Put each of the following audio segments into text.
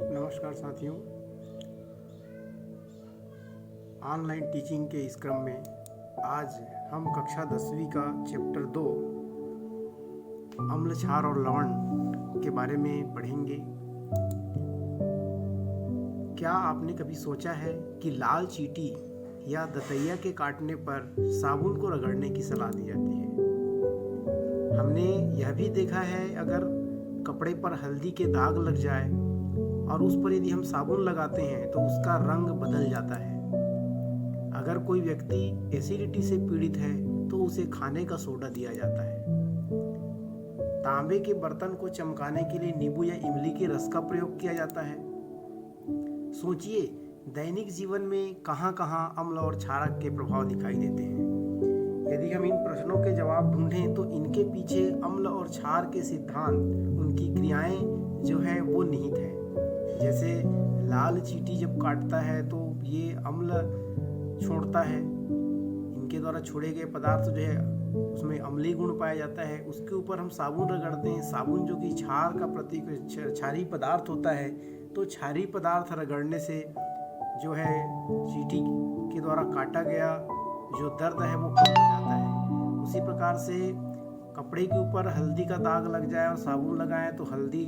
नमस्कार साथियों। Online teaching के इस क्रम में आज हम कक्षा 10वीं का चैप्टर 2 अम्ल, क्षार और लवण के बारे में पढ़ेंगे। क्या आपने कभी सोचा है कि लाल चींटी या दतैया के काटने पर साबुन को रगड़ने की सलाह दी जाती है? हमने यह भी देखा है अगर कपड़े पर हल्दी के दाग लग जाए और उस पर यदि हम साबुन लगाते हैं तो उसका रंग बदल जाता है। अगर कोई व्यक्ति एसिडिटी से पीड़ित है तो उसे खाने का सोडा दिया जाता है। तांबे के बर्तन को चमकाने के लिए नींबू या इमली के रस का प्रयोग किया जाता है। सोचिए, दैनिक जीवन में कहाँ कहाँ अम्ल और क्षारक के प्रभाव दिखाई देते हैं। यदि हम इन प्रश्नों के जवाब ढूंढें तो इनके पीछे अम्ल और क्षार के सिद्धांत, उनकी क्रियाएं जो है वो निहित है। जैसे लाल चींटी जब काटता है तो ये अम्ल छोड़ता है, इनके द्वारा छोड़े गए पदार्थ जो है उसमें अम्लीय गुण पाया जाता है। उसके ऊपर हम साबुन रगड़ते हैं, साबुन जो कि क्षार का प्रतीक क्षारीय पदार्थ होता है, तो क्षारीय पदार्थ रगड़ने से जो है चींटी के द्वारा काटा गया जो दर्द है वो कम हो जाता है। उसी प्रकार से कपड़े के ऊपर हल्दी का दाग लग जाए और साबुन लगाएं तो हल्दी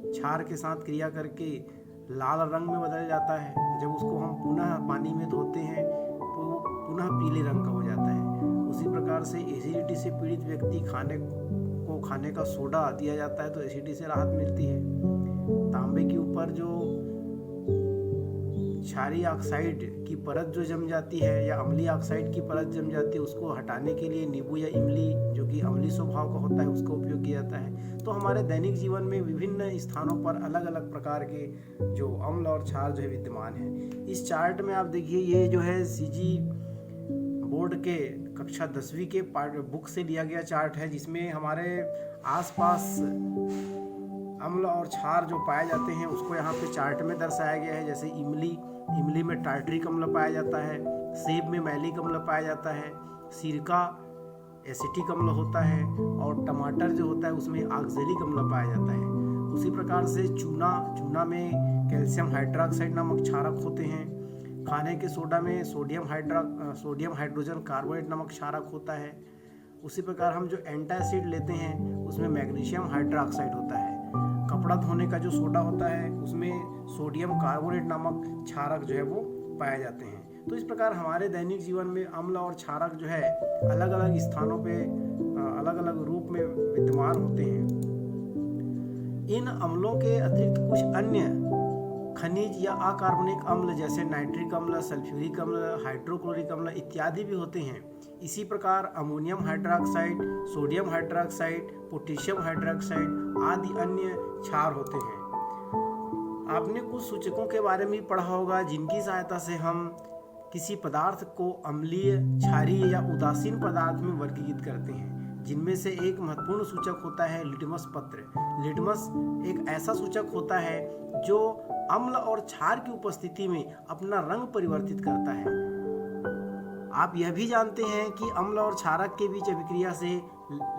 क्षार के साथ क्रिया करके लाल रंग में बदल जाता है। जब उसको हम पुनः पानी में धोते हैं तो वो पुनः पीले रंग का हो जाता है। उसी प्रकार से एसिडिटी से पीड़ित व्यक्ति खाने का सोडा दिया जाता है तो एसिडिटी से राहत मिलती है। तांबे के ऊपर जो क्षारीय ऑक्साइड की परत जो जम जाती है या अम्लीय ऑक्साइड की परत जम जाती है, उसको हटाने के लिए नींबू या इमली जो कि अम्लीय स्वभाव का होता है उसका उपयोग किया जाता है। तो हमारे दैनिक जीवन में विभिन्न स्थानों पर अलग अलग प्रकार के जो अम्ल और क्षार जो है विद्यमान है। इस चार्ट में आप देखिए, ये जो है सीजी बोर्ड के कक्षा 10वीं के बुक से लिया गया चार्ट है, जिसमें हमारे आसपास अम्ल और क्षार जो पाए जाते हैं उसको यहाँ पे चार्ट में दर्शाया गया है। जैसे इमली में टार्टरिक अम्ल पाया जाता है, सेब में मैलिक अम्ल पाया जाता है, सिरका एसिटिक अम्ल होता है और टमाटर जो होता है उसमें ऑक्जेलिक अम्ल पाया जाता है। उसी प्रकार से चूना में कैल्शियम हाइड्रोक्साइड नामक क्षारक होते हैं। खाने के सोडा में सोडियम हाइड्रोजन कार्बोनेट नामक क्षारक होता है। उसी प्रकार हम जो एंटासिड लेते हैं उसमें मैग्नीशियम हाइड्रोक्साइड होता है। कपड़ा धोने का जो सोडा होता है उसमें सोडियम कार्बोनेट नामक क्षारक जो है वो पाए जाते हैं। तो इस प्रकार हमारे दैनिक जीवन में अम्ल और क्षारक जो है अलग अलग स्थानों पे अलग अलग रूप में विद्यमान होते हैं। इन अम्लों के अतिरिक्त कुछ अन्य खनिज या अकार्बनिक अम्ल जैसे नाइट्रिक अम्ल, सल्फ्यूरिक अम्ल, हाइड्रोक्लोरिक अम्ल इत्यादि भी होते हैं। इसी प्रकार ammonium hydroxide, sodium hydroxide, potassium hydroxide आदि अन्य क्षार होते हैं। आपने कुछ सूचकों के बारे में पढ़ा होगा जिनकी सहायता से हम किसी पदार्थ को अम्लीय, क्षारीय या उदासीन पदार्थ में वर्गीकृत करते हैं। जिनमें से एक महत्वपूर्ण सूचक होता है लिटमस पत्र। लिटमस एक ऐसा सूचक होता है जो अम्ल और क्षार की उपस्थिति में अपना रंग परिवर्तित करता है। आप यह भी जानते हैं कि अम्ल और क्षारक के बीच अभिक्रिया से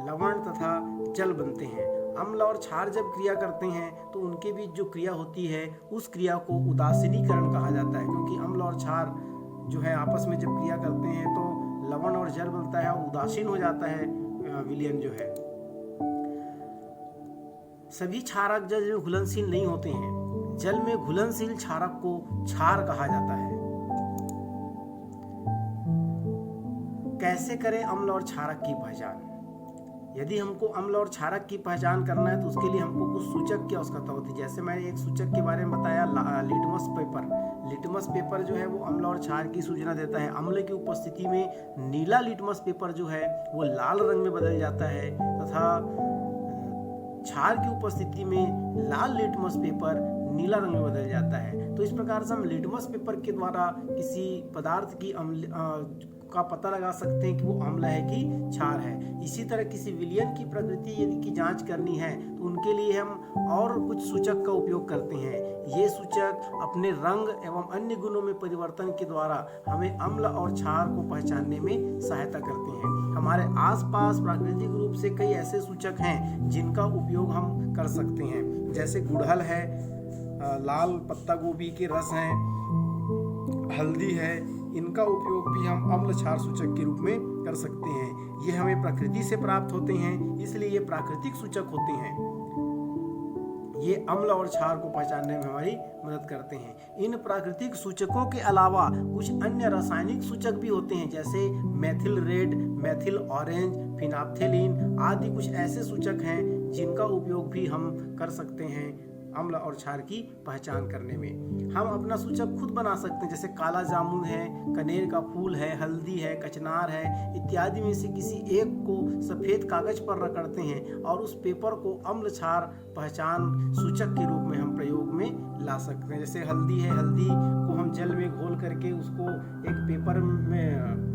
लवण तथा जल बनते हैं। अम्ल और क्षार जब क्रिया करते हैं तो उनके बीच जो क्रिया होती है उस क्रिया को उदासीनीकरण कहा जाता है, क्योंकि अम्ल और क्षार जो है आपस में जब क्रिया करते हैं तो लवण और जल बनता है और उदासीन हो जाता है विलयन जो है। सभी क्षारक जल में घुलनशील नहीं होते हैं। जल में घुलनशील क्षारक को क्षार कहा जाता है। कैसे करें अम्ल और क्षारक की पहचान? यदि हमको अम्ल और क्षारक की पहचान करना है तो उसके लिए हमको कुछ सूचक की आवश्यकता होती है। जैसे मैंने एक सूचक के बारे में बताया, लिटमस पेपर। लिटमस पेपर जो है वो अम्ल और क्षार की सूचना देता है। अम्ल की उपस्थिति में नीला लिटमस पेपर जो है वो लाल रंग में बदल जाता है तथा क्षार की उपस्थिति में लाल लिटमस पेपर नीला रंग में बदल जाता है। तो इस प्रकार से हम लिटमस पेपर के द्वारा किसी पदार्थ की का पता लगा सकते हैं कि वो अम्ल है कि क्षार है। इसी तरह किसी विलयन की प्रकृति यदि की जांच करनी है तो उनके लिए हम और कुछ सूचक का उपयोग करते हैं। ये सूचक अपने रंग एवं अन्य गुणों में परिवर्तन के द्वारा हमें अम्ल और क्षार को पहचानने में सहायता करते हैं। हमारे आसपास प्राकृतिक रूप से कई ऐसे सूचक हैं जिनका उपयोग हम कर सकते हैं। जैसे गुड़हल है, लाल पत्ता गोभी के रस हैं, हल्दी है, इनका उपयोग भी हम अम्ल क्षार सूचक के रूप में कर सकते हैं। ये हमें प्रकृति से प्राप्त होते हैं, इसलिए ये प्राकृतिक सूचक होते हैं। ये अम्ल और क्षार को पहचानने में हमारी मदद करते हैं। इन प्राकृतिक सूचकों के अलावा कुछ अन्य रासायनिक सूचक भी होते हैं, जैसे मेथिल रेड, मेथिल ऑरेंज, फिनाप्थेलिन आदि कुछ ऐसे सूचक हैं जिनका उपयोग भी हम कर सकते हैं अम्ल और क्षार की पहचान करने में। हम अपना सूचक खुद बना सकते हैं, जैसे काला जामुन है, कनेर का फूल है, हल्दी है, कचनार है इत्यादि में से किसी एक को सफ़ेद कागज पर रगड़ते हैं और उस पेपर को अम्ल क्षार पहचान सूचक के रूप में हम प्रयोग में ला सकते हैं। जैसे हल्दी है, हल्दी को हम जल में घोल करके उसको एक पेपर में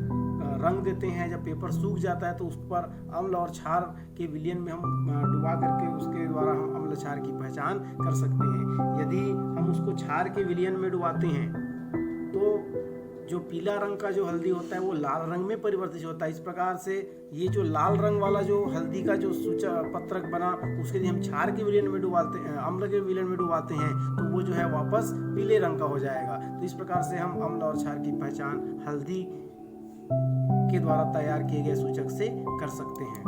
रंग देते हैं। जब पेपर सूख जाता है तो उस पर अम्ल और क्षार के विलयन में हम डुबा करके उसके द्वारा हम अम्ल क्षार की पहचान कर सकते हैं। यदि हम उसको क्षार के विलयन में डुबाते हैं तो जो पीला रंग का जो हल्दी होता है वो लाल रंग में परिवर्तित होता है। इस प्रकार से ये जो लाल रंग वाला जो हल्दी का जो सूचक पत्रक बना, उसके लिए हम क्षार के विलयन में डुबाते हैं, अम्ल के विलयन में डुबाते हैं तो वो जो है वापस पीले रंग का हो जाएगा। तो इस प्रकार से हम अम्ल और क्षार की पहचान हल्दी के द्वारा तैयार किए गए सूचक से कर सकते हैं।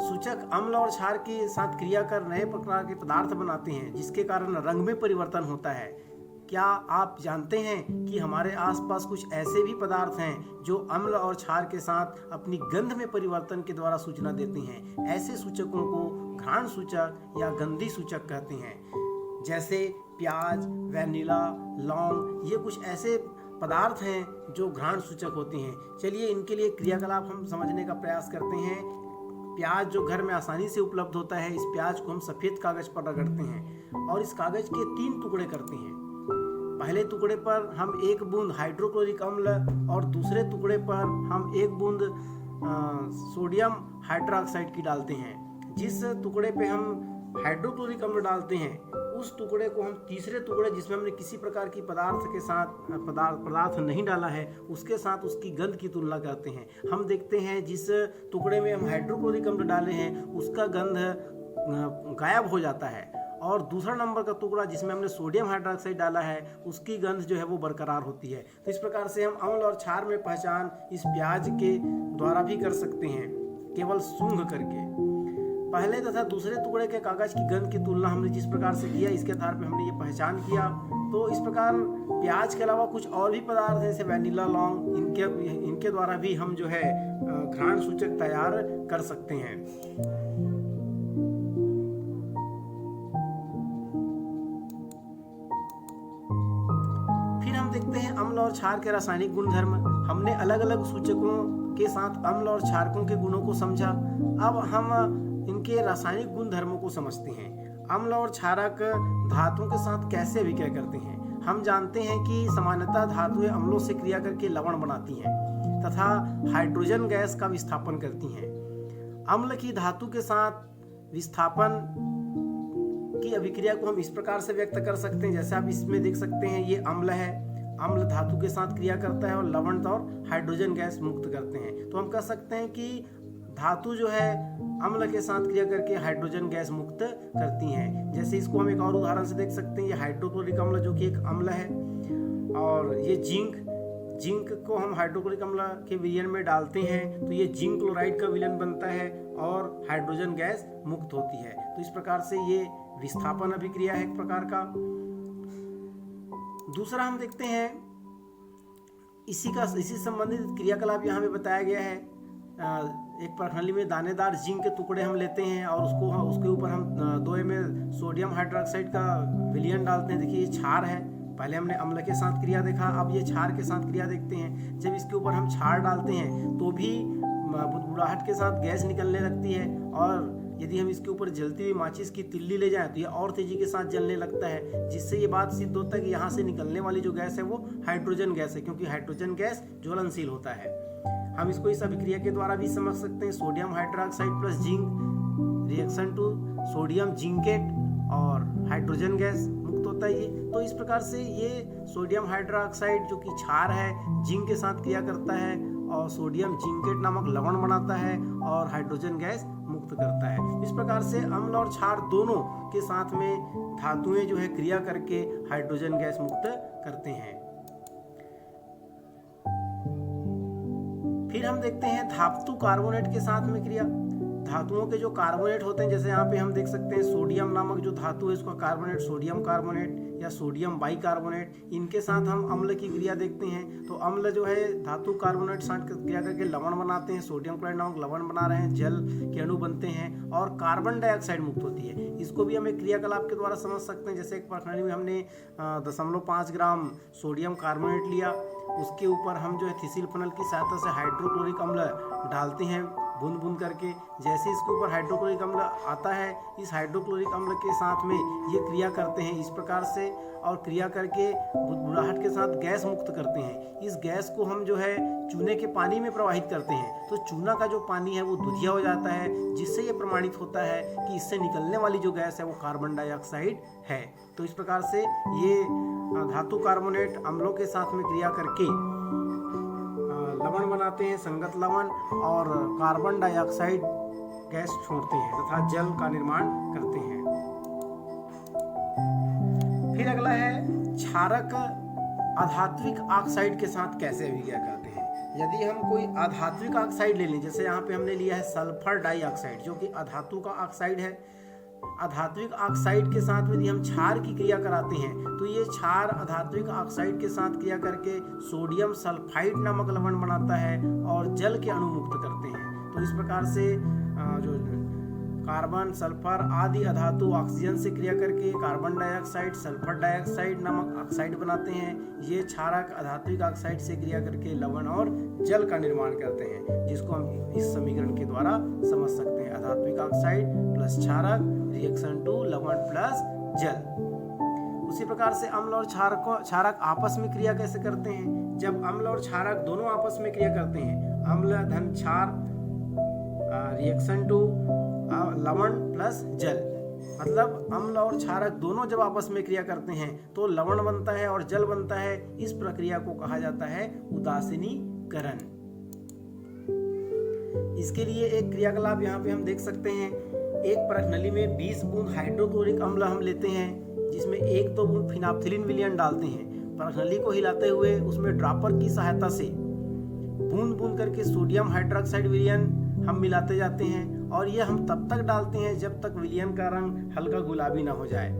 सूचक अम्ल और क्षार के साथ क्रिया कर नए प्रकार के पदार्थ बनाते हैं, जिसके कारण रंग में परिवर्तन होता है। क्या आप जानते हैं कि हमारे आसपास कुछ ऐसे भी पदार्थ हैं जो अम्ल और क्षार के साथ अपनी गंध में परिवर्तन के द्वारा सूचना देते हैं? ऐसे सूचकों को घ्राण सूचक या गंधी सूचक कहते हैं। जैसे प्याज, वैनिला, लौंग, ये कुछ ऐसे पदार्थ हैं जो घ्राण सूचक होते हैं। चलिए इनके लिए क्रियाकलाप हम समझने का प्रयास करते हैं। प्याज जो घर में आसानी से उपलब्ध होता है, इस प्याज को हम सफ़ेद कागज पर रगड़ते हैं और इस कागज के 3 टुकड़े करते हैं। पहले टुकड़े पर हम 1 बूंद हाइड्रोक्लोरिक अम्ल और दूसरे टुकड़े पर हम 1 बूंद सोडियम हाइड्रोक्साइड की डालते हैं। जिस टुकड़े पे हम हाइड्रोक्लोरिक अम्ल डालते हैं उस टुकड़े को हम तीसरे टुकड़े जिसमें हमने किसी प्रकार की पदार्थ नहीं डाला है उसके साथ उसकी गंध की तुलना करते हैं। हम देखते हैं जिस टुकड़े में हम हाइड्रोक्लोरिक अम्ल डाले हैं उसका गंध गायब हो जाता है और दूसरा नंबर का टुकड़ा जिसमें हमने सोडियम हाइड्रोक्साइड डाला है उसकी गंध जो है वो बरकरार होती है। तो इस प्रकार से हम अम्ल और क्षार में पहचान इस प्याज के द्वारा भी कर सकते हैं, केवल सूंघ करके। पहले तथा दूसरे टुकड़े के कागज की गंध की तुलना हमने जिस प्रकार से किया, इसके आधार पर हमने ये पहचान किया। तो इस प्रकार प्याज के अलावा कुछ और भी पदार्थ जैसे वैनिला, लौंग, इनके द्वारा भी हम जो है घ्राण सूचक तैयार कर सकते हैं। फिर हम देखते हैं अम्ल और क्षार के रासायनिक गुणधर्म। हमने अलग अलग सूचकों के साथ अम्ल और क्षारकों के गुणों को समझा। अब हम इनके रासायनिक गुणधर्मों को समझते हैं। अम्ल और क्षारक धातुओं के साथ कैसे अभिक्रिया करते हैं? हम जानते हैं कि सामान्यतः धातुएं अम्लों से क्रिया करके लवण बनाती हैं तथा हाइड्रोजन गैस का विस्थापन करती हैं। अम्ल की धातु के साथ विस्थापन की अभिक्रिया को हम इस प्रकार से व्यक्त कर सकते हैं, जैसे आप इसमें देख सकते हैं ये अम्ल है, अम्ल धातु के साथ क्रिया करता है और लवण और हाइड्रोजन गैस मुक्त करते हैं। तो हम कह सकते हैं कि धातु जो है अम्ल के साथ क्रिया करके हाइड्रोजन गैस मुक्त करती हैं। जैसे इसको हम एक और उदाहरण से देख सकते हैं, ये हाइड्रोक्लोरिक अम्ल जो कि एक अम्ल है और ये जिंक को हम हाइड्रोक्लोरिक अम्ल के विलयन में डालते हैं तो ये जिंक क्लोराइड का विलयन बनता है और हाइड्रोजन गैस मुक्त होती है। तो इस प्रकार से ये विस्थापन अभिक्रिया है एक प्रकार का। दूसरा हम देखते हैं इसी संबंधित क्रियाकलाप यहाँ पे बताया गया है। एक प्रणाली में दानेदार जिंक के टुकड़े हम लेते हैं और उसके ऊपर हम 2 ml सोडियम हाइड्रोक्साइड का विलयन डालते हैं। देखिए ये क्षार है, पहले हमने अम्ल के साथ क्रिया देखा, अब ये क्षार के साथ क्रिया देखते हैं। जब इसके ऊपर हम क्षार डालते हैं तो भी बुदबुदाहट के साथ गैस निकलने लगती है और यदि हम इसके ऊपर जलती हुई माचिस की तिल्ली ले जाएं तो ये और तेजी के साथ जलने लगता है, जिससे ये बात सिद्ध होता है कि यहाँ से निकलने वाली जो गैस है वो हाइड्रोजन गैस है, क्योंकि हाइड्रोजन गैस ज्वलनशील होता है। हम इसको इस अभिक्रिया के द्वारा भी समझ सकते हैं। Sodium hydroxide plus zinc reaction to sodium zincate और हाइड्रोजन गैस मुक्त होता है ये। तो इस प्रकार से ये सोडियम हाइड्रोक्साइड जो कि क्षार है जिंक के साथ क्रिया करता है और सोडियम जिंकेट नामक लवण बनाता है और हाइड्रोजन गैस मुक्त मुक्त करता है। इस प्रकार से अम्ल और क्षार दोनों के साथ में धातुएं जो है क्रिया करके हाइड्रोजन गैस मुक्त करते हैं। फिर हम देखते हैं धातु कार्बोनेट के साथ में क्रिया। धातुओं के जो कार्बोनेट होते हैं, जैसे यहाँ पे हम देख सकते हैं सोडियम नामक जो धातु है उसका कार्बोनेट सोडियम कार्बोनेट या सोडियम बाइकार्बोनेट, इनके साथ हम अम्ल की क्रिया देखते हैं। तो अम्ल जो है धातु कार्बोनेट साथ क्रिया करके लवण बनाते हैं, सोडियम क्लोराइड नामक लवण बना रहे हैं, जल के अणु बनते हैं और कार्बन डाइऑक्साइड मुक्त होती है। इसको भी हम एक क्रियाकलाप के द्वारा समझ सकते हैं। जैसे एक प्रश्नावली में हमने 0.5 ग्राम सोडियम कार्बोनेट लिया, उसके ऊपर हम जो है थिसिल फनल की सहायता से हाइड्रोक्लोरिक अम्ल डालते हैं बूंद बूंद करके। जैसे इसके ऊपर हाइड्रोक्लोरिक अम्ल आता है, इस हाइड्रोक्लोरिक अम्ल के साथ में ये क्रिया करते हैं इस प्रकार से, और क्रिया करके बुदबुदाहट के साथ गैस मुक्त करते हैं। इस गैस को हम जो है चूने के पानी में प्रवाहित करते हैं, तो चूना का जो पानी है वो दुधिया हो जाता है, जिससे ये प्रमाणित होता है कि इससे निकलने वाली जो गैस है वो कार्बन डाइऑक्साइड है। तो इस प्रकार से ये धातु कार्बोनेट अम्लों के साथ में क्रिया करके लवण बनाते हैं, संगत लवण, और कार्बन डाइऑक्साइड गैस छोड़ते हैं तथा जल का निर्माण करते हैं। फिर अगला है क्षारक अधात्विक ऑक्साइड के साथ कैसे अभिक्रिया करते हैं। यदि हम कोई अधात्विक ऑक्साइड ले लें, जैसे यहाँ पे हमने लिया है सल्फर डाइऑक्साइड जो कि अधातु का ऑक्साइड है, अधात्विक ऑक्साइड के साथ यदि हम क्षार की क्रिया कराते हैं तो ये क्षार अधात्विक ऑक्साइड के साथ क्रिया करके सोडियम सल्फाइड नामक लवण बनाता है और जल के अणु मुक्त करते हैं। तो इस प्रकार से जो कार्बन सल्फर आदि अधातु ऑक्सीजन से क्रिया करके कार्बन डाइऑक्साइड सल्फर डाइऑक्साइड नामक ऑक्साइड बनाते हैं। ये क्षारक अधात्विक ऑक्साइड से क्रिया करके लवण और जल का निर्माण करते हैं, जिसको हम इस समीकरण के द्वारा समझ सकते हैं। अधात्विक ऑक्साइड प्लस क्षारक रिएक्शन टू लवण प्लस जल। उसी प्रकार से अम्ल और क्षारक आपस में क्रिया कैसे करते हैं। जब अम्ल और क्षारक दोनों आपस में क्रिया करते हैं, अम्ल धन क्षार रिएक्शन टू लवण प्लस जल, मतलब अम्ल और क्षारक दोनों जब आपस में क्रिया करते हैं तो लवण बनता है और जल बनता है। इस प्रक्रिया को कहा जाता है उदासीनीकरण। इसके लिए एक क्रियाकलाप यहाँ पे हम देख सकते हैं। एक परखनली में 20 बूंद हाइड्रोक्लोरिक अम्ल हम लेते हैं, जिसमें 1-2 बूंद फिनाप्थिलिन विलयन डालते हैं। परखनली को हिलाते हुए उसमें ड्रॉपर की सहायता से बूंद बूंद करके सोडियम हाइड्रोक्साइड विलयन हम मिलाते जाते हैं, और यह हम तब तक डालते हैं जब तक विलयन का रंग हल्का गुलाबी ना हो जाए।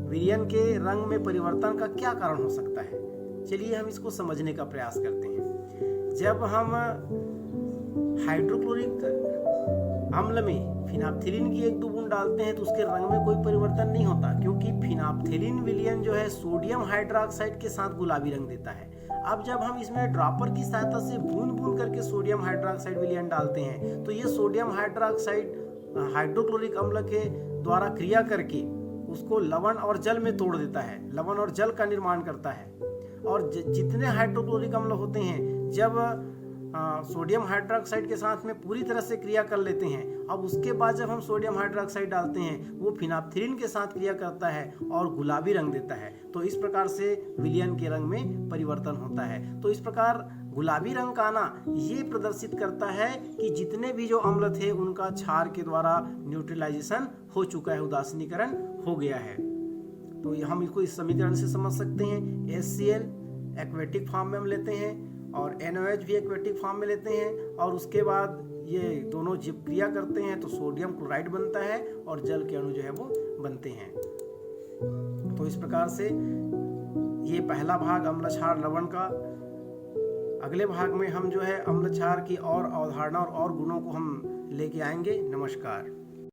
विलयन के रंग में परिवर्तन का क्या कारण हो सकता है, चलिए हम इसको समझने का प्रयास करते हैं। जब हम हाइड्रोक्लोरिक अम्ल में फिनाप्थिलिन की 1-2 बूंद डालते हैं तो उसके रंग में कोई परिवर्तन नहीं होता, क्योंकि फिनाप्थिलिन विलयन जो है सोडियम हाइड्रोक्साइड के साथ गुलाबी रंग देता है। अब जब हम इसमें ड्रॉपर की सहायता से बूंद बूंद करके सोडियम हाइड्रोक्साइड विलयन डालते हैं तो ये सोडियम हाइड्रोक्साइड हाइड्रोक्लोरिक अम्ल के द्वारा क्रिया करके उसको लवण और जल में तोड़ देता है, लवण और जल का निर्माण करता है। और जितने हाइड्रोक्लोरिक अम्ल होते हैं जब सोडियम हाइड्रोक्साइड के साथ में पूरी तरह से क्रिया कर लेते हैं, अब उसके बाद जब हम सोडियम हाइड्रोक्साइड डालते हैं वो फिनाप्थिलिन के साथ क्रिया करता है और गुलाबी रंग देता है। तो इस प्रकार से विलयन के रंग में परिवर्तन होता है। तो इस प्रकार गुलाबी रंग का आना ये प्रदर्शित करता है कि जितने भी जो अम्ल थे उनका क्षार के द्वारा न्यूट्रलाइजेशन हो चुका है, उदासीनीकरण हो गया है। तो हम इसको इस समीकरण से समझ सकते हैं। HCl एक्वेटिक फॉर्म में हम लेते हैं और NaOH भी एक्वेटिक फॉर्म में लेते हैं, और उसके बाद ये दोनों जब क्रिया करते हैं तो सोडियम क्लोराइड बनता है और जल के अणु जो है वो बनते हैं। तो इस प्रकार से ये पहला भाग अम्ल क्षार लवण का। अगले भाग में हम जो है अम्ल क्षार की और अवधारणा और गुणों को हम लेके आएंगे। नमस्कार।